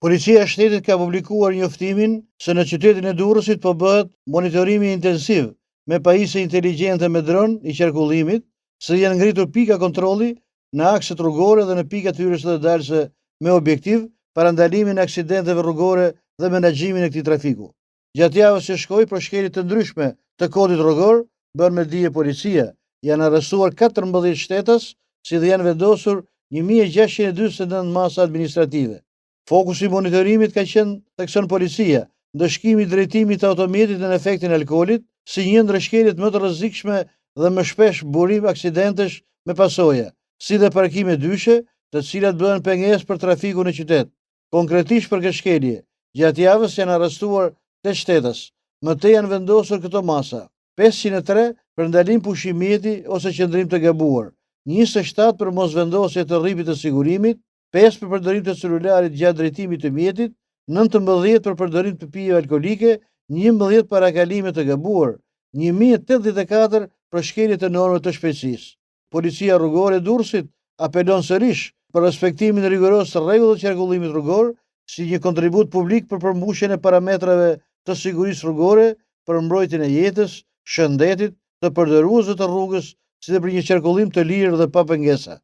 Policia e shtetit ka publikuar njoftimin se në qytetin e Durrësit po bëhet monitorimi intensiv me pajisje inteligjente me dron i qarkullimit, se janë ngritur pika kontrolli në akset rrugore dhe në pikat hyrëse dhe dalëse me objektiv para ndalimin e aksidenteve rrugore dhe menaxhimin e këtij trafiku. Gjatë javës që shkoi, për shkelje të ndryshme të kodit rrugor, bën me dije policia, janë arrestuar 14 shtetas, si dhe janë vendosur 1649 masa administrative. Fokusi i monitorimit ka qenë, thekson policia, ndëshkimi i drejtimit të automjetit në efektin e alkoolit, si një ndër shkeljet më të rrezikshme dhe më shpesh burim aksidentesh me pasoja, si dhe parkime dyshe, të cilat bëhen pengesë për trafikun në qytet. Konkretisht për këtë shkelje, gjatë javës janë arrestuar 8 shtetas, më tej janë vendosur këto masa: 503 për ndalim pushimjeti ose qëndrim të gabuar, 27 për mosvendosje të rripit të sigurimit, 5 për përdorim të celularit gjatë drejtimit të mjetit, 19 për përdorim të pijeve alkolike, 11 para kalime të gabuar, 1084 për shkelje të normave të shpejtësisë. Policia rrugore e Durrësit apelon sërish për respektimin rigoros të rregullave të qarkullimit rrugor, si një kontribut publik për përmbushjen e parametrave të sigurisë rrugore, për mbrojtjen e jetës, shëndetit të përdoruesve të rrugës, si dhe për një qarkullim të lirë dhe pa pengesa.